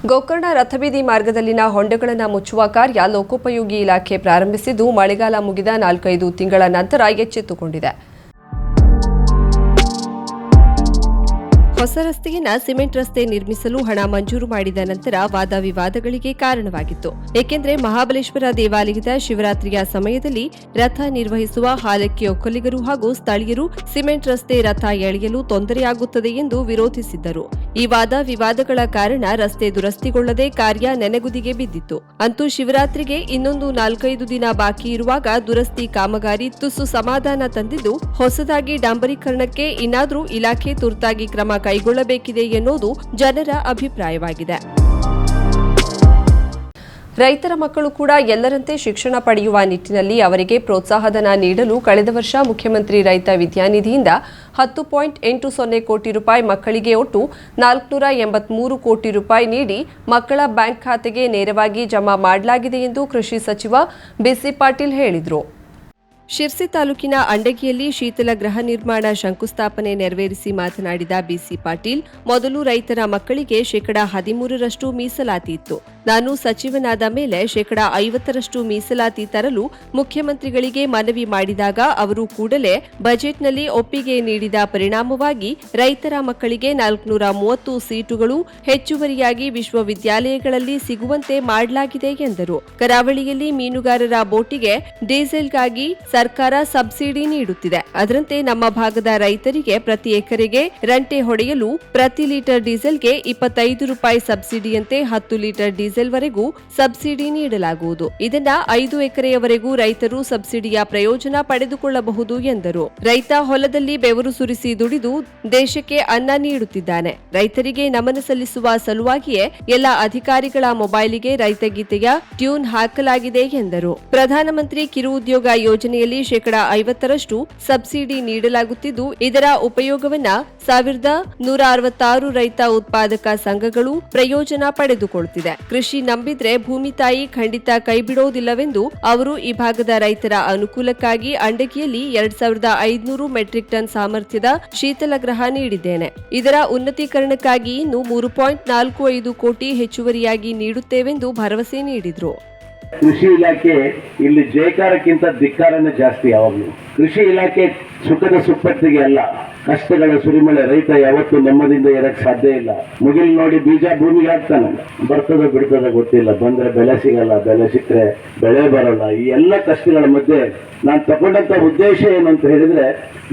ಗೋಕರ್ಣ ರಥಬೀದಿ ಮಾರ್ಗದಲ್ಲಿನ ಹೊಂಡಗಳನ್ನು ಮುಚ್ಚುವ ಕಾರ್ಯ ಲೋಕೋಪಯೋಗಿ ಇಲಾಖೆ ಪ್ರಾರಂಭಿಸಿದ್ದು ಮಳೆಗಾಲ ಮುಗಿದ 4-5 ತಿಂಗಳ ನಂತರ ಎಚ್ಚೆತ್ತುಕೊಂಡಿದೆ. ಹೊಸ ರಸ್ತೆಯನ್ನು ಸಿಮೆಂಟ್ ರಸ್ತೆ ನಿರ್ಮಿಸಲು ಹಣ ಮಂಜೂರು ಮಾಡಿದ ನಂತರ ವಾದ ವಿವಾದಗಳಿಗೆ ಕಾರಣವಾಗಿತ್ತು. ಏಕೆಂದರೆ ಮಹಾಬಲೇಶ್ವರ ದೇವಾಲಯದ ಶಿವರಾತ್ರಿಯ ಸಮಯದಲ್ಲಿ ರಥ ನಿರ್ವಹಿಸುವ ಹಾಲಕ್ಕಿ ಒಕ್ಕಲಿಗರು ಹಾಗೂ ಸ್ಥಳೀಯರು ಸಿಮೆಂಟ್ ರಸ್ತೆ ರಥ ಎಳೆಯಲು ತೊಂದರೆಯಾಗುತ್ತದೆ ಎಂದು ವಿರೋಧಿಸಿದ್ದರು. ಈ ವಾದ ವಿವಾದಗಳ ಕಾರಣ ರಸ್ತೆ ದುರಸ್ತಿಗೊಳ್ಳದೆ ಕಾರ್ಯ ನೆನೆಗುದಿಗೆ ಬಿದ್ದಿತ್ತು. ಅಂತೂ ಶಿವರಾತ್ರಿಗೆ ಇನ್ನೊಂದು 4-5 ದಿನ ಬಾಕಿ ಇರುವಾಗ ದುರಸ್ತಿ ಕಾಮಗಾರಿ ತುಸು ಸಮಾಧಾನ ತಂದಿದ್ದು, ಹೊಸದಾಗಿ ಡಾಂಬರೀಕರಣಕ್ಕೆ ಇನ್ನಾದರೂ ಇಲಾಖೆ ತುರ್ತಾಗಿ ಕ್ರಮ ಕೈಗೊಳ್ಳಬೇಕಿದೆ ಎನ್ನುವುದು ಜನರ ಅಭಿಪ್ರಾಯವಾಗಿದೆ. ರೈತರ ಮಕ್ಕಳು ಕೂಡ ಎಲ್ಲರಂತೆ ಶಿಕ್ಷಣ ಪಡೆಯುವ ನಿಟ್ಟಿನಲ್ಲಿ ಅವರಿಗೆ ಪ್ರೋತ್ಸಾಹಧನ ನೀಡಲು ಕಳೆದ ವರ್ಷ ಮುಖ್ಯಮಂತ್ರಿ ರೈತ ವಿದ್ಯಾನಿಧಿಯಿಂದ 10.80 ಕೋಟಿ ರೂಪಾಯಿ ಮಕ್ಕಳಿಗೆ ಒಟ್ಟು 483 ಕೋಟಿ ರೂಪಾಯಿ ನೀಡಿ ಮಕ್ಕಳ ಬ್ಯಾಂಕ್ ಖಾತೆಗೆ ನೇರವಾಗಿ ಜಮಾ ಮಾಡಲಾಗಿದೆ ಎಂದು ಕೃಷಿ ಸಚಿವ ಬಿಸಿ ಪಾಟೀಲ್ ಹೇಳಿದರು. ಶಿರ್ಸಿ ತಾಲೂಕಿನ ಅಂಡಗಿಯಲ್ಲಿ ಶೀತಲ ಗೃಹ ನಿರ್ಮಾಣ ಶಂಕುಸ್ಥಾಪನೆ ನೆರವೇರಿಸಿ ಮಾತನಾಡಿದ ಬಿಸಿ ಪಾಟೀಲ್, ಮೊದಲು ರೈತರ ಮಕ್ಕಳಿಗೆ 13% ಮೀಸಲಾತಿ ಇತ್ತು. ನಾನು ಸಚಿವನಾದ ಮೇಲೆ 50% ಮೀಸಲಾತಿ ತರಲು ಮುಖ್ಯಮಂತ್ರಿಗಳಿಗೆ ಮನವಿ ಮಾಡಿದಾಗ ಅವರು ಕೂಡಲೇ ಬಜೆಟ್ನಲ್ಲಿ ಒಪ್ಪಿಗೆ ನೀಡಿದ ಪರಿಣಾಮವಾಗಿ ರೈತರ ಮಕ್ಕಳಿಗೆ 430 ಸೀಟುಗಳು ಹೆಚ್ಚುವರಿಯಾಗಿ ವಿಶ್ವವಿದ್ಯಾಲಯಗಳಲ್ಲಿ ಸಿಗುವಂತೆ ಮಾಡಲಾಗಿದೆ ಎಂದರು. ಕರಾವಳಿಯಲ್ಲಿ ಮೀನುಗಾರರ ಬೋಟಿಗೆ ಡೀಸೆಲ್ಗಾಗಿ ಸರ್ಕಾರ ಸಬ್ಸಿಡಿ ನೀಡುತ್ತಿದೆ. ಅದರಂತೆ ನಮ್ಮ ಭಾಗದ ರೈತರಿಗೆ ಪ್ರತಿ ಎಕರೆಗೆ ರಂಟೆ ಹೊಡೆಯಲು ಪ್ರತಿ ಲೀಟರ್ ಡೀಸೆಲ್ಗೆ 25 ರೂಪಾಯಿ ಸಬ್ಸಿಡಿಯಂತೆ 10 ಲೀಟರ್ ಡೀಸೆಲ್ ವರೆಗೂ ಸಬ್ಸಿಡಿ ನೀಡಲಾಗುವುದು. ಇದನ್ನ 5 ಎಕರೆಯವರೆಗೂ ರೈತರು ಸಬ್ಸಿಡಿಯ ಪ್ರಯೋಜನ ಪಡೆದುಕೊಳ್ಳಬಹುದು ಎಂದರು. ರೈತ ಹೊಲದಲ್ಲಿ ಬೆವರು ಸುರಿಸಿ ದುಡಿದು ದೇಶಕ್ಕೆ ಅನ್ನ ನೀಡುತ್ತಿದ್ದಾನೆ. ರೈತರಿಗೆ ನಮನ ಸಲ್ಲಿಸುವ ಸಲುವಾಗಿಯೇ ಎಲ್ಲ ಅಧಿಕಾರಿಗಳ ಮೊಬೈಲಿಗೆ ರೈತಗೀತೆಯ ಟ್ಯೂನ್ ಹಾಕಲಾಗಿದೆ ಎಂದರು. ಪ್ರಧಾನಮಂತ್ರಿ ಕಿರು ಉದ್ಯೋಗ ಯೋಜನೆಯಲ್ಲಿ 50% ಸಬ್ಸಿಡಿ ನೀಡಲಾಗುತ್ತಿದ್ದು, ಇದರ ಉಪಯೋಗವನ್ನ 1166 ರೈತ ಉತ್ಪಾದಕ ಸಂಘಗಳು ಪ್ರಯೋಜನ ಪಡೆದುಕೊಳ್ಳುತ್ತಿದೆ. ಕೃಷಿ ನಂಬಿದ್ರೆ ಭೂಮಿ ತಾಯಿ ಖಂಡಿತ ಕೈಬಿಡೋದಿಲ್ಲವೆಂದು ಅವರು ಈ ಭಾಗದ ರೈತರ ಅನುಕೂಲಕ್ಕಾಗಿ ಅಂಡಗಿಯಲ್ಲಿ 2500 ಮೆಟ್ರಿಕ್ ಟನ್ ಸಾಮರ್ಥ್ಯದ ಶೀತಲಗೃಹ ನೀಡಿದ್ದೇನೆ. ಇದರ ಉನ್ನತೀಕರಣಕ್ಕಾಗಿ ಇನ್ನು 3.45 ಕೋಟಿ ಹೆಚ್ಚುವರಿಯಾಗಿ ನೀಡುತ್ತೇವೆಂದು ಭರವಸೆ ನೀಡಿದರು. ಕೃಷಿ ಇಲಾಖೆ ಇಲ್ಲಿ ಜಯಕಾರಕ್ಕಿಂತ ಧಿಕ್ಕಾರನೇ ಜಾಸ್ತಿ. ಯಾವಾಗಲೂ ಕೃಷಿ ಇಲಾಖೆ ಸುಖದ ಸುಪ್ಪತ್ತಿಗೆ ಅಲ್ಲ, ಕಷ್ಟಗಳ ಸುರಿಮಳೆ. ರೈತ ಯಾವತ್ತೂ ನೆಮ್ಮದಿಯಿಂದ ಇರಕ್ಕೆ ಸಾಧ್ಯ ಇಲ್ಲ. ಮುಗಿಲ್ ನೋಡಿ ಬೀಜ ಭೂಮಿಗೆ ಹಾಕ್ತಾನೆ, ಬರ್ತದ ಬಿಡ್ತದ ಗೊತ್ತಿಲ್ಲ. ಬಂದ್ರೆ ಬೆಲೆ ಸಿಗಲ್ಲ, ಬೆಲೆ ಸಿಕ್ಕರೆ ಬೆಳೆ ಬರಲ್ಲ. ಈ ಎಲ್ಲ ಕಷ್ಟಗಳ ಮಧ್ಯೆ ನಾನು ತಗೊಂಡಂತ ಉದ್ದೇಶ ಏನು ಅಂತ ಹೇಳಿದ್ರೆ,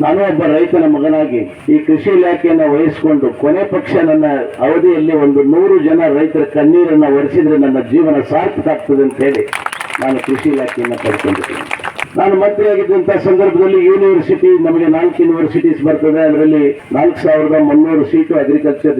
ನಾನು ಒಬ್ಬ ರೈತನ ಮಗನಾಗಿ ಈ ಕೃಷಿ ಇಲಾಖೆಯನ್ನು ವಹಿಸಿಕೊಂಡು ಕೊನೆ ಪಕ್ಷ ನನ್ನ ಅವಧಿಯಲ್ಲಿ 100 ಜನ ರೈತರ ಕಣ್ಣೀರನ್ನ ಒರೆಸಿದ್ರೆ ನನ್ನ ಜೀವನ ಸಾರ್ಥಕ ಆಗ್ತದೆ ಅಂತ ಹೇಳಿ ನಾನು ಕೃಷಿ ಇಲಾಖೆಯನ್ನು ಪಡ್ಕೊಂಡಿದ್ದೀನಿ. ನಾನು ಮಂತ್ರಿಯಾಗಿದ್ದಂತಹ ಸಂದರ್ಭದಲ್ಲಿ ಯೂನಿವರ್ಸಿಟಿ ನಮಗೆ 4 ಯೂನಿವರ್ಸಿಟೀಸ್ ಬರ್ತದೆ. ಅದರಲ್ಲಿ 4300 ಸೀಟು ಅಗ್ರಿಕಲ್ಚರ್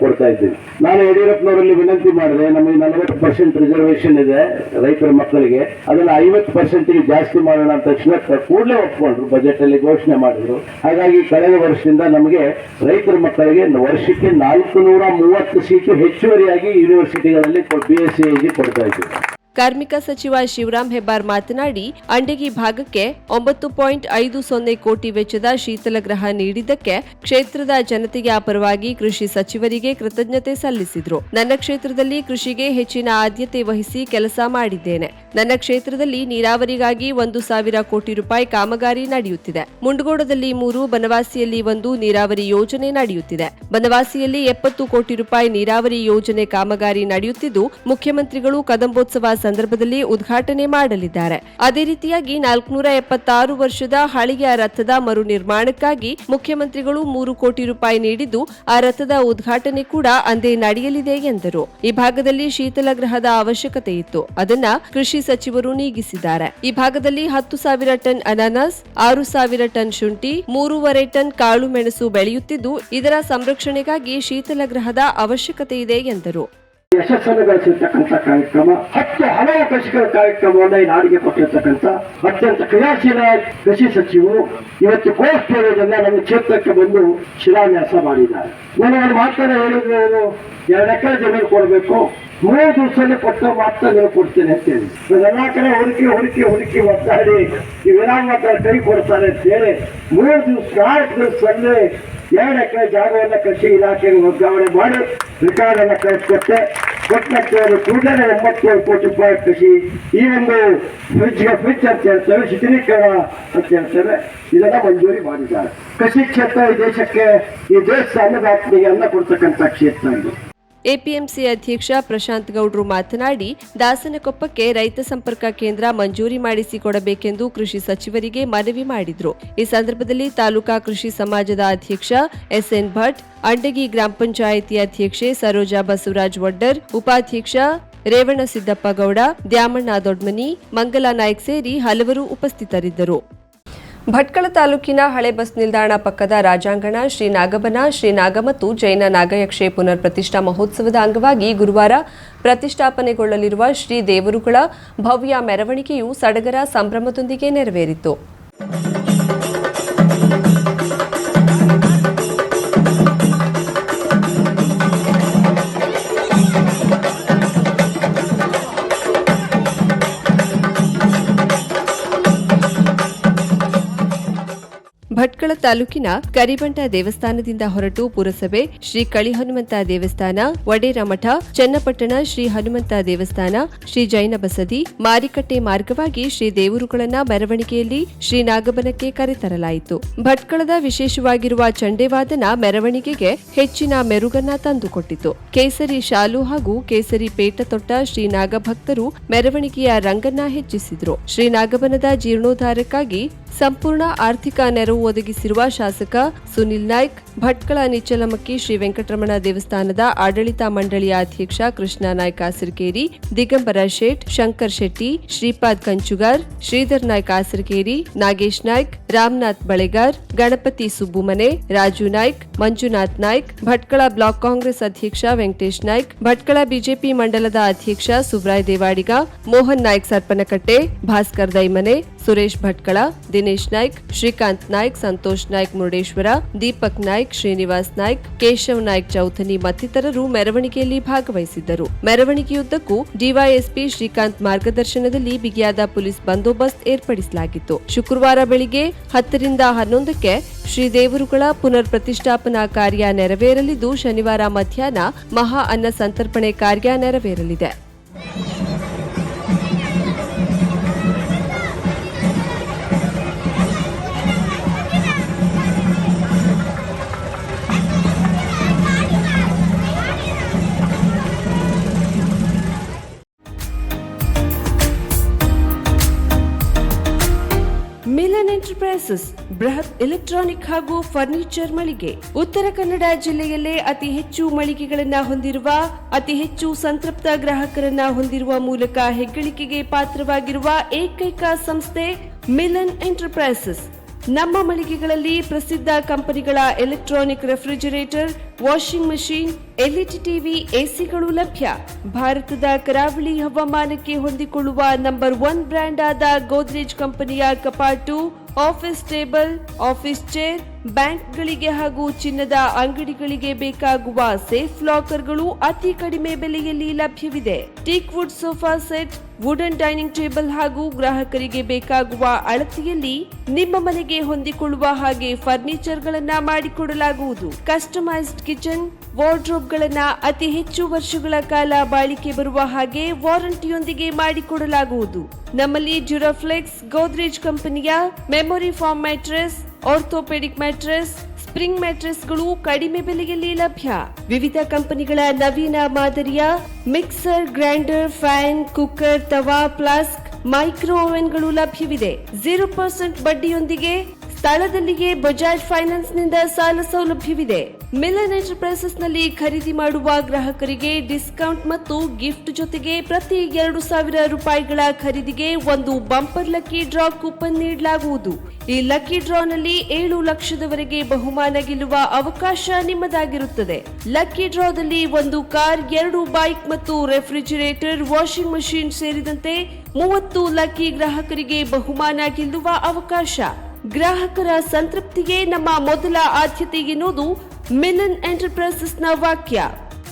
ಕೊಡ್ತಾ ಇದ್ದೀನಿ. ನಾನು ಯಡಿಯೂರಪ್ಪನವರಲ್ಲಿ ವಿನಂತಿ ಮಾಡಿದೆ, ನಮಗೆ 40% ರಿಸರ್ವೇಶನ್ ಇದೆ ರೈತರ ಮಕ್ಕಳಿಗೆ, ಅದನ್ನ 50%ಗೆ ಜಾಸ್ತಿ ಮಾಡೋಣ ಅಂತ ತಕ್ಷಣ ಕೂಡಲೇ ಒಪ್ಕೊಂಡ್ರು, ಬಜೆಟ್ ಅಲ್ಲಿ ಘೋಷಣೆ ಮಾಡಿದ್ರು. ಹಾಗಾಗಿ ಕಳೆದ ವರ್ಷದಿಂದ ನಮಗೆ ರೈತರ ಮಕ್ಕಳಿಗೆ ವರ್ಷಕ್ಕೆ 430 ಸೀಟು ಹೆಚ್ಚುವರಿಯಾಗಿ ಯೂನಿವರ್ಸಿಟಿಗಳಲ್ಲಿ BSc ಕೊಡ್ತಾ ಇದ್ದೀವಿ. ಕಾರ್ಮಿಕ ಸಚಿವ ಶಿವರಾಂ ಹೆಬ್ಬಾರ್ ಮಾತನಾಡಿ, ಅಂಡಗಿ ಭಾಗಕ್ಕೆ 9.50 ಕೋಟಿ ವೆಚ್ಚದ ಶೀತಲಗೃಹ ನೀಡಿದ್ದಕ್ಕೆ ಕ್ಷೇತ್ರದ ಜನತೆಯ ಪರವಾಗಿ ಕೃಷಿ ಸಚಿವರಿಗೆ ಕೃತಜ್ಞತೆ ಸಲ್ಲಿಸಿದರು. ನನ್ನ ಕ್ಷೇತ್ರದಲ್ಲಿ ಕೃಷಿಗೆ ಹೆಚ್ಚಿನ ಆದ್ಯತೆ ವಹಿಸಿ ಕೆಲಸ ಮಾಡಿದ್ದೇನೆ. ನನ್ನ ಕ್ಷೇತ್ರದಲ್ಲಿ ನೀರಾವರಿಗಾಗಿ 1,000 ಕೋಟಿ ರೂಪಾಯಿ ಕಾಮಗಾರಿ ನಡೆಯುತ್ತಿದೆ. ಮುಂಡಗೋಡದಲ್ಲಿ 3, ಬನವಾಸಿಯಲ್ಲಿ 1 ನೀರಾವರಿ ಯೋಜನೆ ನಡೆಯುತ್ತಿದೆ. ಬನವಾಸಿಯಲ್ಲಿ 70 ಕೋಟಿ ರೂಪಾಯಿ ನೀರಾವರಿ ಯೋಜನೆ ಕಾಮಗಾರಿ ನಡೆಯುತ್ತಿದ್ದು, ಮುಖ್ಯಮಂತ್ರಿಗಳು ಕದಂಬೋತ್ಸವ ಸಂದರ್ಭದಲ್ಲಿ ಉದ್ಘಾಟನೆ ಮಾಡಲಿದ್ದಾರೆ. ಅದೇ ರೀತಿಯಾಗಿ 476 ವರ್ಷದ ಹಳೆಯ ರಥದ ಮರು ನಿರ್ಮಾಣಕ್ಕಾಗಿ ಮುಖ್ಯಮಂತ್ರಿಗಳು 3 ಕೋಟಿ ರೂಪಾಯಿ ನೀಡಿದ್ದು, ಆ ರಥದ ಉದ್ಘಾಟನೆ ಕೂಡ ಅಂದೇ ನಡೆಯಲಿದೆ ಎಂದರು. ಈ ಭಾಗದಲ್ಲಿ ಶೀತಲಗೃಹದ ಅವಶ್ಯಕತೆ ಇತ್ತು, ಅದನ್ನ ಕೃಷಿ ಸಚಿವರು ನೀಗಿಸಿದ್ದಾರೆ. ಈ ಭಾಗದಲ್ಲಿ 10,000 ಟನ್ ಅನಾನಸ್, 6,000 ಟನ್ ಶುಂಠಿ, 3.5 ಟನ್ ಕಾಳು ಮೆಣಸು ಬೆಳೆಯುತ್ತಿದ್ದು, ಇದರ ಸಂರಕ್ಷಣೆಗಾಗಿ ಶೀತಲಗೃಹದ ಅವಶ್ಯಕತೆ ಇದೆ ಎಂದರು. ಯಶಸ್ಸನ್ನು ಗಳಿಸಿರ್ತಕ್ಕಂಥ ಕಾರ್ಯಕ್ರಮ, 10 ಹಲವು ಕೃಷಿಕರ ಕಾರ್ಯಕ್ರಮವನ್ನು ಈ ನಾಡಿಗೆ ಕೊಟ್ಟಿರ್ತಕ್ಕಂಥ ಅತ್ಯಂತ ಕ್ರಿಯಾಶೀಲ ಕೃಷಿ ಸಚಿವರು ಇವತ್ತು ಕೋಸ್ಟ್ ಏರಿಯಾದಿಂದ ನಮ್ಮ ಕ್ಷೇತ್ರಕ್ಕೆ ಬಂದು ಶಿಲಾನ್ಯಾಸ ಮಾಡಿದ್ದಾರೆ. ನನಗೆ ಮಾತ್ರ ಹೇಳಿದ್ರು, 2 ಎಕರೆ ಜಮೀನು ಕೊಡಬೇಕು, 3 ದಿವಸದಲ್ಲಿ ಕೊಟ್ಟು ಮಾತ್ರ ನೀವು ಕೊಡ್ತೇನೆ ಅಂತ ಹೇಳಿ. ಎಲ್ಲ ಕಡೆ ಹುಡುಕಿ ಒತ್ತಾಡಿ ಈ ವಿರಾಮ ಕೈ ಕೊಡ್ತಾರೆ ಅಂತ ಹೇಳಿ 3 ದಿವಸ 4 ದಿವಸದಲ್ಲಿ 2 ಎಕರೆ ಜಾಗವನ್ನು ಕೃಷಿ ಇಲಾಖೆಗೆ ವರ್ಗಾವಣೆ ಮಾಡಿ ರಿಕಾರ್ಡ್ ಅನ್ನು ಕಳಿಸ್ಕೊಟ್ಟೆ. ಕೊಟ್ಟಂತೆ ಕೂಡಲೇ 97 ಕೋಟಿ ರೂಪಾಯಿ ಕೃಷಿ ಈ ಒಂದು ಫ್ರಿಡ್ಜ್ ಅಂತ ಹೇಳ್ತೇವೆ, ಶೀತಲೀಕರಣ ಅಂತ ಹೇಳ್ತೇವೆ, ಇದನ್ನ ಮಂಜೂರಿ ಮಾಡಿದ್ದಾರೆ. ಕೃಷಿ ಕ್ಷೇತ್ರ ಈ ದೇಶಕ್ಕೆ, ಈ ದೇಶದ ಅನ್ನದಾತನಿಗೆ ಅನ್ನ ಕೊಡ್ತಕ್ಕಂಥ ಕ್ಷೇತ್ರ ಇದು. ಎಪಿಎಂಸಿ ಅಧ್ಯಕ್ಷ ಪ್ರಶಾಂತ್ ಗೌಡ್ರು ಮಾತನಾಡಿ, ದಾಸನಕೊಪ್ಪಕ್ಕೆ ರೈತ ಸಂಪರ್ಕ ಕೇಂದ್ರ ಮಂಜೂರಿ ಮಾಡಿಸಿಕೊಡಬೇಕೆಂದು ಕೃಷಿ ಸಚಿವರಿಗೆ ಮನವಿ ಮಾಡಿದ್ರು. ಈ ಸಂದರ್ಭದಲ್ಲಿ ತಾಲೂಕಾ ಕೃಷಿ ಸಮಾಜದ ಅಧ್ಯಕ್ಷ ಎಸ್ಎನ್ ಭಟ್, ಅಂಡಗಿ ಗ್ರಾಮ ಪಂಚಾಯಿತಿ ಅಧ್ಯಕ್ಷೆ ಸರೋಜಾ ಬಸವರಾಜ್ ವಡ್ಡರ್, ಉಪಾಧ್ಯಕ್ಷ ರೇವಣ ಸಿದ್ದಪ್ಪ ಗೌಡ, ದ್ಯಾಮಣ್ಣ ದೊಡ್ಮನಿ, ಮಂಗಲಾ ನಾಯ್ಕ್ ಸೇರಿ ಹಲವರು ಉಪಸ್ಥಿತರಿದ್ದರು. ಭಟ್ಕಳ ತಾಲೂಕಿನ ಹಳೆ ಬಸ್ ನಿಲ್ದಾಣ ಪಕ್ಕದ ರಾಜಾಂಗಣ ಶ್ರೀ ನಾಗಬನ, ಶ್ರೀ ನಾಗ ಮತ್ತು ಜೈನ ನಾಗಯಕ್ಷೆ ಪುನರ್ ಪ್ರತಿಷ್ಠಾ ಮಹೋತ್ಸವದ ಅಂಗವಾಗಿ ಗುರುವಾರ ಪ್ರತಿಷ್ಠಾಪನೆಗೊಳ್ಳಲಿರುವ ಶ್ರೀ ದೇವರುಗಳ ಭವ್ಯ ಮೆರವಣಿಗೆಯು ಸಡಗರ ಸಂಭ್ರಮದೊಂದಿಗೆ ನೆರವೇರಿತು. ಭಟ್ಕಳ ತಾಲೂಕಿನ ಕರಿಬಂಟ ದೇವಸ್ಥಾನದಿಂದ ಹೊರಟು ಪುರಸಭೆ, ಶ್ರೀ ಕಳಿ ಹನುಮಂತ ದೇವಸ್ಥಾನ, ವಡೇರ ಮಠ, ಚನ್ನಪಟ್ಟಣ ಶ್ರೀ ಹನುಮಂತ ದೇವಸ್ಥಾನ, ಶ್ರೀ ಜೈನ ಬಸದಿ, ಮಾರಿಕಟ್ಟೆ ಮಾರ್ಗವಾಗಿ ಶ್ರೀ ದೇವರುಗಳನ್ನ ಮೆರವಣಿಗೆಯಲ್ಲಿ ಶ್ರೀ ನಾಗಬನಕ್ಕೆ ಕರೆತರಲಾಯಿತು. ಭಟ್ಕಳದ ವಿಶೇಷವಾಗಿರುವ ಚಂಡೆವಾದನ ಮೆರವಣಿಗೆಗೆ ಹೆಚ್ಚಿನ ಮೆರುಗನ್ನ ತಂದುಕೊಟ್ಟಿತು. ಕೇಸರಿ ಶಾಲು ಹಾಗೂ ಕೇಸರಿ ಪೇಟ ತೊಟ್ಟ ಶ್ರೀ ನಾಗಭಕ್ತರು ಮೆರವಣಿಗೆಯ ರಂಗನ್ನ ಹೆಚ್ಚಿಸಿದ್ರು. ಶ್ರೀ ನಾಗಬನದ ಜೀರ್ಣೋದ್ಧಾರಕ್ಕಾಗಿ ಸಂಪೂರ್ಣ ಆರ್ಥಿಕ ನೆರವು ಒದಗಿಸಿರುವ ಶಾಸಕ ಸುನಿಲ್ ನಾಯ್ಕ್, ಭಟ್ಕಳ ನಿಚ್ಚಲಮಕ್ಕಿ ಶ್ರೀ ವೆಂಕಟರಮಣ ದೇವಸ್ಥಾನದ ಆಡಳಿತ ಮಂಡಳಿಯ ಅಧ್ಯಕ್ಷ ಕೃಷ್ಣ ನಾಯ್ಕ ಆಸರಕೇರಿ, ದಿಗಂಬರ ಶೇಟ್, ಶಂಕರ್ ಶೆಟ್ಟಿ, ಶ್ರೀಪಾದ್ ಕಂಚುಗಾರ್, ಶ್ರೀಧರ್ ನಾಯ್ಕ ಆಸರಕೇರಿ, ನಾಗೇಶ್ ನಾಯ್ಕ್, ರಾಮನಾಥ್ ಬಳೆಗಾರ್, ಗಣಪತಿ ಸುಬ್ಬುಮನೆ, ರಾಜು ನಾಯ್ಕ್, ಮಂಜುನಾಥ್ ನಾಯ್ಕ್, ಭಟ್ಕಳ ಬ್ಲಾಕ್ ಕಾಂಗ್ರೆಸ್ ಅಧ್ಯಕ್ಷ ವೆಂಕಟೇಶ್ ನಾಯ್ಕ್, ಭಟ್ಕಳ ಬಿಜೆಪಿ ಮಂಡಲದ ಅಧ್ಯಕ್ಷ ಸುಬ್ರಾಯ್ ದೇವಾಡಿಗ, ಮೋಹನ್ ನಾಯ್ಕ್ ಸರ್ಪನಕಟ್ಟೆ, ಭಾಸ್ಕರ್ ದೈಮನೆ, ಸುರೇಶ್ ಭಟ್ಕಳ, ದಿನೇಶ್ ನಾಯ್ಕ್, ಶ್ರೀಕಾಂತ್ ನಾಯ್ಕ್, ಸಂತೋಷ್ ನಾಯ್ಕ್ ಮುರುಡೇಶ್ವರ, ದೀಪಕ್ ನಾಯ್ಕ್, ಶ್ರೀನಿವಾಸ್ ನಾಯ್ಕ್, ಕೇಶವ್ ನಾಯ್ಕ್ ಚೌಥನಿ ಮತ್ತಿತರರು ಮೆರವಣಿಗೆಯಲ್ಲಿ ಭಾಗವಹಿಸಿದ್ದರು. ಮೆರವಣಿಗೆಯುದ್ದಕ್ಕೂ ಡಿವೈಎಸ್ಪಿ ಶ್ರೀಕಾಂತ್ ಮಾರ್ಗದರ್ಶನದಲ್ಲಿ ಬಿಗಿಯಾದ ಪೊಲೀಸ್ ಬಂದೋಬಸ್ತ್ ಏರ್ಪಡಿಸಲಾಗಿತ್ತು. ಶುಕ್ರವಾರ ಬೆಳಿಗ್ಗೆ 10 ರಿಂದ 11ಕ್ಕೆ ಶ್ರೀ ದೇವರುಗಳ ಪುನರ್ ಪ್ರತಿಷ್ಠಾಪನಾ ಕಾರ್ಯ ನೆರವೇರಲಿದ್ದು, ಶನಿವಾರ ಮಧ್ಯಾಹ್ನ ಮಹಾ ಅನ್ನ ಸಂತರ್ಪಣೆ ಕಾರ್ಯ ನೆರವೇರಲಿದೆ. ಮಿಲನ್ ಎಂಟರ್ಪ್ರೈಸಸ್ ಬೃಹತ್ ಎಲೆಕ್ಟ್ರಾನಿಕ್ ಹಾಗೂ ಫರ್ನಿಚರ್ ಮಳಿಗೆ. ಉತ್ತರ ಕನ್ನಡ ಜಿಲ್ಲೆಯಲ್ಲೇ ಅತಿ ಹೆಚ್ಚು ಮಳಿಗೆಗಳನ್ನು ಹೊಂದಿರುವ, ಅತಿ ಹೆಚ್ಚು ಸಂತೃಪ್ತ ಗ್ರಾಹಕರನ್ನ ಹೊಂದಿರುವ ಮೂಲಕ ಹೆಗ್ಗಳಿಕೆಗೆ ಪಾತ್ರವಾಗಿರುವ ಏಕೈಕ ಸಂಸ್ಥೆ ಮಿಲನ್ ಎಂಟರ್ಪ್ರೈಸಸ್. ನಮ್ಮ ಮಳಿಗೆಗಳಲ್ಲಿ ಪ್ರಸಿದ್ಧ ಕಂಪನಿಗಳ electronic refrigerator, washing machine, LED TV, ಎಸಿಗಳು ಲಭ್ಯ. ಭಾರತದ ಕರಾವಳಿ ಹವಾಮಾನಕ್ಕೆ ಹೊಂದಿಕೊಳ್ಳುವ ನಂಬರ್ 1 ಬ್ರ್ಯಾಂಡ್ ಆದ ಗೋದ್ರೇಜ್ ಕಂಪನಿಯ ಕಪಾಟು, ಆಫೀಸ್ ಟೇಬಲ್, ಆಫೀಸ್ ಚೇರ್, ಬ್ಯಾಂಕ್ಗಳಿಗೆ ಹಾಗೂ ಚಿನ್ನದ ಅಂಗಡಿಗಳಿಗೆ ಬೇಕಾಗುವ ಸೇಫ್ ಲಾಕರ್ಗಳು ಅತಿ ಕಡಿಮೆ ಬೆಲೆಯಲ್ಲಿ ಲಭ್ಯವಿದೆ. Teak wood sofa set, wooden dining table ಹಾಗೂ ಗ್ರಾಹಕರಿಗೆ ಬೇಕಾಗುವ ಅಳತೆಯಲ್ಲಿ ನಿಮ್ಮ ಮನೆಗೆ ಹೊಂದಿಕೊಳ್ಳುವ ಹಾಗೆ ಫರ್ನಿಚರ್ಗಳನ್ನ ಮಾಡಿಕೊಡಲಾಗುವುದು. ಕಸ್ಟಮೈಸ್ಡ್ ಕಿಚನ್, ವಾರ್ಡ್ರೋಬ್ಗಳನ್ನ ಅತಿ ಹೆಚ್ಚು ವರ್ಷಗಳ ಕಾಲ ಬಾಳಿಕೆ ಬರುವ ಹಾಗೆ ವಾರಂಟಿಯೊಂದಿಗೆ ಮಾಡಿಕೊಡಲಾಗುವುದು. ನಮ್ಮಲ್ಲಿ ಡ್ಯೂರಾಫ್ಲೆಕ್ಸ್, ಗೋದ್ರೇಜ್ ಕಂಪನಿಯ memory foam mattress, orthopaedic mattress, spring ಮ್ಯಾಟ್ರೆಸ್ಗಳು ಕಡಿಮೆ ಬೆಲೆಯಲ್ಲಿ ಲಭ್ಯ. ವಿವಿಧ ಕಂಪನಿಗಳ ನವೀನ ಮಾದರಿಯ mixer, grinder, fan, cooker, tawa, flask, micro ಓವೆನ್ಗಳು ಲಭ್ಯವಿದೆ. 0% ಬಡ್ಡಿಯೊಂದಿಗೆ ಸ್ಥಳದಲ್ಲಿಯೇ ಬಜಾಜ್ ಫೈನಾನ್ಸ್ ನಿಂದ ಸಾಲ ಸೌಲಭ್ಯವಿದೆ. ಮಿಲನ್ ಎಂಟರ್ಪ್ರೈಸಸ್ ನಲ್ಲಿ ಖರೀದಿ ಮಾಡುವ ಗ್ರಾಹಕರಿಗೆ ಡಿಸ್ಕೌಂಟ್ ಮತ್ತು ಗಿಫ್ಟ್ ಜೊತೆಗೆ ಪ್ರತಿ 2,000 ರೂಪಾಯಿಗಳ ಖರೀದಿಗೆ ಒಂದು ಬಂಪರ್ ಲಕ್ಕಿ ಡ್ರಾ ಕೂಪನ್ ನೀಡಲಾಗುವುದು. ಈ ಲಕ್ಕಿ ಡ್ರಾ ನಲ್ಲಿ 7 ಲಕ್ಷದವರೆಗೆ ಬಹುಮಾನ ಗೆಲ್ಲುವ ಅವಕಾಶ ನಿಮ್ಮದಾಗಿರುತ್ತದೆ. ಲಕ್ಕಿ ಡ್ರಾದಲ್ಲಿ 1 ಕಾರ್, 2 ಬೈಕ್ ಮತ್ತು ರೆಫ್ರಿಜರೇಟರ್, ವಾಷಿಂಗ್ ಮಷೀನ್ ಸೇರಿದಂತೆ 30 ಲಕ್ಕಿ ಗ್ರಾಹಕರಿಗೆ ಬಹುಮಾನ ಗೆಲ್ಲುವ ಅವಕಾಶ. ಗ್ರಾಹಕರ ಸಂತೃಪ್ತಿಗೆ ನಮ್ಮ ಮೊದಲ ಆದ್ಯತೆ ಎನ್ನುವುದು ಮಿಲನ್ ಎಂಟರ್ಪ್ರೈಸಸ್ನ ವಾಕ್ಯ.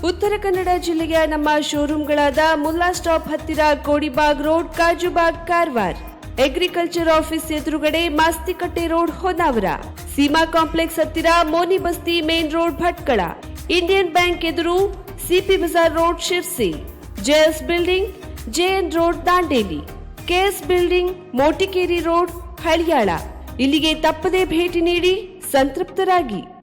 ಉತ್ತರ ಕನ್ನಡ ಜಿಲ್ಲೆಯ ನಮ್ಮ ಶೋರೂಮ್ಗಳಾದ ಮುಲ್ಲಾ ಸ್ಟಾಪ್ ಹತ್ತಿರ Kodibag road, Kajubag, Karwar, agriculture office ಎದುರುಗಡೆ ಮಾಸ್ತಿಕಟ್ಟೆ ರೋಡ್, ಹೊನ್ನಾವರ, ಸೀಮಾ ಕಾಂಪ್ಲೆಕ್ಸ್ ಹತ್ತಿರ Moni Basti main road, Bhatkal, Indian bank ಎದುರು CP Bazar road Sirsi, JS building, JN road Dandeli, KS building, Motikeri road Haliyal. ಇಲ್ಲಿಗೆ ತಪ್ಪದೇ ಭೇಟಿ ನೀಡಿ ಸಂತೃಪ್ತರಾಗಿ.